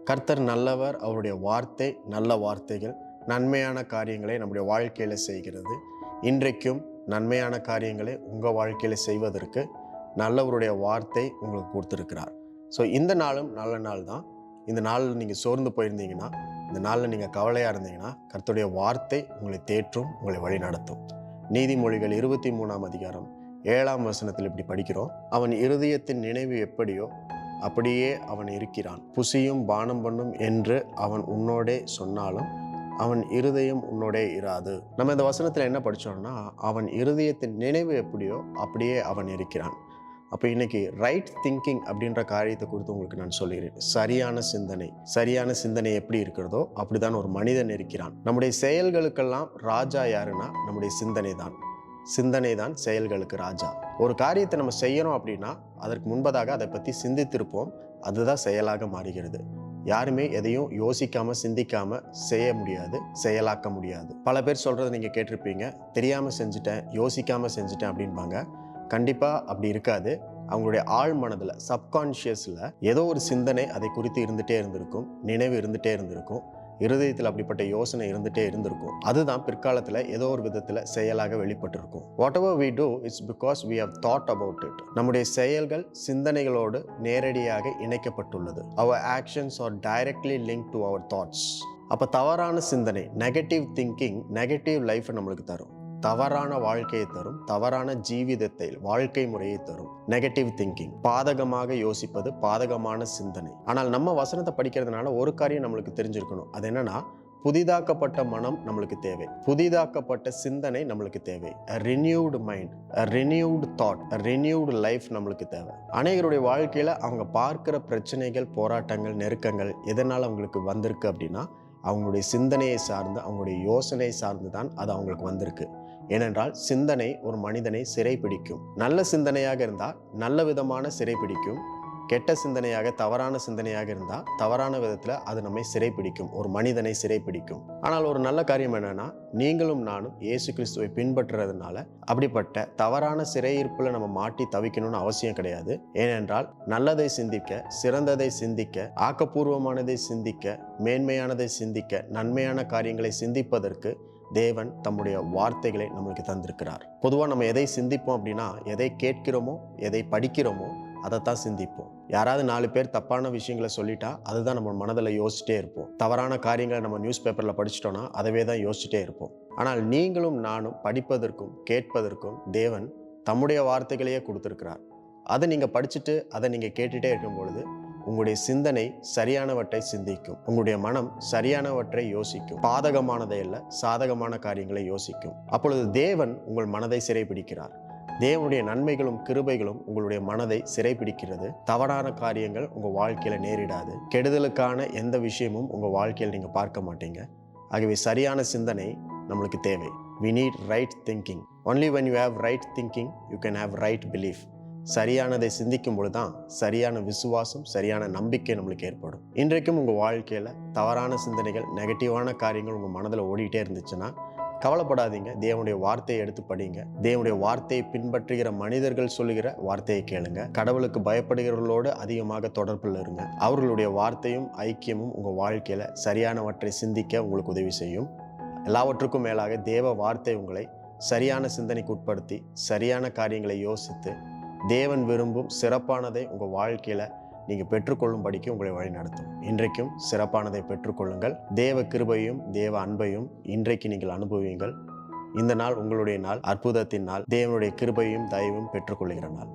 கர்த்தர் நல்லவர். அவருடைய வார்த்தை நல்ல வார்த்தைகள் நன்மையான காரியங்களை நம்முடைய வாழ்க்கையில் செய்கிறது. இன்றைக்கும் நன்மையான காரியங்களை உங்கள் வாழ்க்கையில் செய்வதற்கு நல்லவருடைய வார்த்தை உங்களுக்கு கொடுத்துருக்கிறார். ஸோ இந்த நாளும் நல்ல நாள் தான். இந்த நாளில் நீங்கள் சோர்ந்து போயிருந்தீங்கன்னா, இந்த நாளில் நீங்கள் கவலையாக இருந்தீங்கன்னா, கர்த்தருடைய வார்த்தை உங்களை தேற்றும், உங்களை வழி நடத்தும். நீதிமொழிகள் 23ஆம் அதிகாரம் 7ஆம் வசனத்தில் இப்படி படிக்கிறோம். அவன் இருதயத்தின் நினைவு எப்படியோ அப்படியே அவன் இருக்கிறான். புசியும் பானம் பண்ணும் என்று அவன் உன்னோடே சொன்னாலும் அவன் இருதயம் உன்னோடே இராது. நம்ம இந்த வசனத்தில் என்ன படித்தோம்னா, அவன் இருதயத்தின் நினைவு எப்படியோ அப்படியே அவன் இருக்கிறான். அப்போ இன்னைக்கு ரைட் திங்கிங் அப்படின்ற காரியத்தை குறித்து உங்களுக்கு நான் சொல்லுகிறேன். சரியான சிந்தனை எப்படி இருக்கிறதோ அப்படிதான் ஒரு மனிதன் இருக்கிறான். நம்முடைய செயல்களுக்கெல்லாம் ராஜா யாருன்னா நம்முடைய சிந்தனை தான் செயல்களுக்கு ராஜா. ஒரு காரியத்தை நம்ம செய்யணும் அப்படின்னா அதற்கு முன்பதாக அதை பற்றி சிந்தித்திருப்போம். அதுதான் செயலாக மாறுகிறது. யாருமே எதையும் யோசிக்காம சிந்திக்காம செய்ய முடியாது, செயலாக்க முடியாது. பல பேர் சொல்றதை நீங்க கேட்டிருப்பீங்க, தெரியாம செஞ்சுட்டேன், யோசிக்காம செஞ்சுட்டேன் அப்படின்பாங்க. கண்டிப்பா அப்படி இருக்காது. அவங்களுடைய ஆழ் மனதுல, சப்கான்ஷியஸ்ல ஏதோ ஒரு சிந்தனை அதை குறித்து இருந்துட்டே இருந்திருக்கும், நினைவு இருந்துட்டே இருந்திருக்கும், இருதயத்தில் அப்படிப்பட்ட யோசனை இருந்துட்டே இருந்திருக்கும். அதுதான் பிற்காலத்தில் ஏதோ ஒரு விதத்தில் செயலாக வெளிப்பட்டிருக்கும். whatever we do it's because we have thought about it. நம்முடைய செயல்கள் சிந்தனைகளோடு நேரடியாக இணைக்கப்பட்டுள்ளது. our actions are directly linked to our thoughts. அப்போ தவறான சிந்தனை, நெகட்டிவ் திங்கிங் நெகட்டிவ் லைஃப் நம்மளுக்கு தரும், தவறான வாழ்க்கையை தரும், தவறான ஜீவிதத்தை, வாழ்க்கை முறையை தரும். நெகட்டிவ் திங்கிங், பாதகமாக யோசிப்பது, பாதகமான சிந்தனை. ஆனால் நம்ம வசனத்தை படிக்கிறதுனால ஒரு காரியம் நம்மளுக்கு தெரிஞ்சிருக்கணும். அது என்னன்னா, புதிதாக்கப்பட்ட மனம் நம்மளுக்கு தேவை, புதிதாக்கப்பட்ட சிந்தனை நம்மளுக்கு தேவை. ரினியூவ்டு மைண்ட், ரினியூவ்டு தாட், ரினியூவ்டு லைஃப் நம்மளுக்கு தேவை. அநேகருடைய வாழ்க்கையில அவங்க பார்க்கிற பிரச்சனைகள், போராட்டங்கள், நெருக்கங்கள் எதனால அவங்களுக்கு வந்திருக்கு அப்படின்னா, அவங்களுடைய சிந்தனையை சார்ந்து, அவங்களுடைய யோசனை சார்ந்து தான் அது அவங்களுக்கு வந்திருக்கு. ஏனென்றால் சிந்தனை ஒரு மனிதனை சிறைப்பிடிக்கும். நல்ல சிந்தனையாக இருந்தால் நல்ல விதமான சிறைப்பிடிக்கும். கெட்ட சிந்தனையாக, தவறான சிந்தனையாக இருந்தால் தவறான விதத்தில் அது நம்மை சிறைப்பிடிக்கும், ஒரு மனிதனை சிறைப்பிடிக்கும். ஆனால் ஒரு நல்ல காரியம் என்னன்னா, நீங்களும் நானும் இயேசு கிறிஸ்துவை பின்பற்றுறதுனால அப்படிப்பட்ட தவறான சிறையிருப்பில் நம்ம மாட்டி தவிக்கணும்னு அவசியம் கிடையாது. ஏனென்றால் நல்லதை சிந்திக்க, சிறந்ததை சிந்திக்க, ஆக்கப்பூர்வமானதை சிந்திக்க, மேன்மையானதை சிந்திக்க, நன்மையான காரியங்களை சிந்திப்பதற்கு தேவன் தம்முடைய வார்த்தைகளை நம்மளுக்கு தந்திருக்கிறார். பொதுவாக நம்ம எதை சிந்திப்போம் அப்படின்னா, எதை கேட்கிறோமோ, எதை படிக்கிறோமோ அதைத்தான் சிந்திப்போம். யாராவது 4 பேர் தப்பான விஷயங்களை சொல்லிட்டா அதுதான் நம்ம மனதில் யோசிச்சுட்டே இருப்போம். தவறான காரியங்களை நம்ம நியூஸ் பேப்பரில் படிச்சிட்டோம்னா அதவே தான் யோசிச்சுட்டே இருப்போம். ஆனால் நீங்களும் நானும் படிப்பதற்கும் கேட்பதற்கும் தேவன் தம்முடைய வார்த்தைகளையே கொடுத்துருக்கிறார். அதை நீங்கள் படிச்சுட்டு அதை நீங்கள் கேட்டுகிட்டே இருக்கும் பொழுது உங்களுடைய சிந்தனை சரியானவற்றை சிந்திக்கும், உங்களுடைய மனம் சரியானவற்றை யோசிக்கும், பாதகமானதை அல்ல சாதகமான காரியங்களை யோசிக்கும். அப்பொழுது தேவன் உங்கள் மனதை சிறைப்பிடிக்கிறார். தேவனுடைய நன்மைகளும் கிருபைகளும் உங்களுடைய மனதை சிறைப்பிடிக்கிறது. தவறான காரியங்கள் உங்கள் வாழ்க்கையில் நேரிடாது. கெடுதலுக்கான எந்த விஷயமும் உங்கள் வாழ்க்கையில் நீங்கள் பார்க்க மாட்டீங்க. ஆகவே சரியான சிந்தனை நம்மளுக்கு தேவை. We need right thinking. Only when you have right thinking, you can have right belief. சரியானதை சிந்திக்கும் பொழுது தான் சரியான விசுவாசம், சரியான நம்பிக்கை நம்மளுக்கு ஏற்படும். இன்றைக்கும் உங்கள் வாழ்க்கையில் தவறான சிந்தனைகள், நெகட்டிவான காரியங்கள் உங்கள் மனதில் ஓடிட்டே இருந்துச்சுன்னா கவலைப்படாதீங்க. தேவனுடைய வார்த்தையை எடுத்து படிங்க. தேவனுடைய வார்த்தையை பின்பற்றுகிற மனிதர்கள் சொல்லுகிற வார்த்தையை கேளுங்க. கடவுளுக்கு பயப்படுகிறவர்களோடு அதிகமாக தொடர்பில் இருங்க. அவர்களுடைய வார்த்தையும் ஐக்கியமும் உங்கள் வாழ்க்கையில் சரியானவற்றை சிந்திக்க உங்களுக்கு உதவி செய்யும். எல்லாவற்றுக்கும் மேலாக தேவ வார்த்தை உங்களை சரியான சிந்தனைக்கு உட்படுத்தி சரியான காரியங்களை யோசித்து தேவன் விரும்பும் சிறப்பானதை உங்கள் வாழ்க்கையில் நீங்கள் பெற்றுக்கொள்ளும்படிக்கு உங்களை வழி நடத்தும். இன்றைக்கும் சிறப்பானதை பெற்றுக்கொள்ளுங்கள். தேவ கிருபையும் தேவ அன்பையும் இன்றைக்கு நீங்கள் அனுபவியுங்கள். இந்த நாள் உங்களுடைய நாள், அற்புதத்தின் நாள், தேவனுடைய கிருபையும் தயவும் பெற்றுக்கொள்ளுகிற நாள்.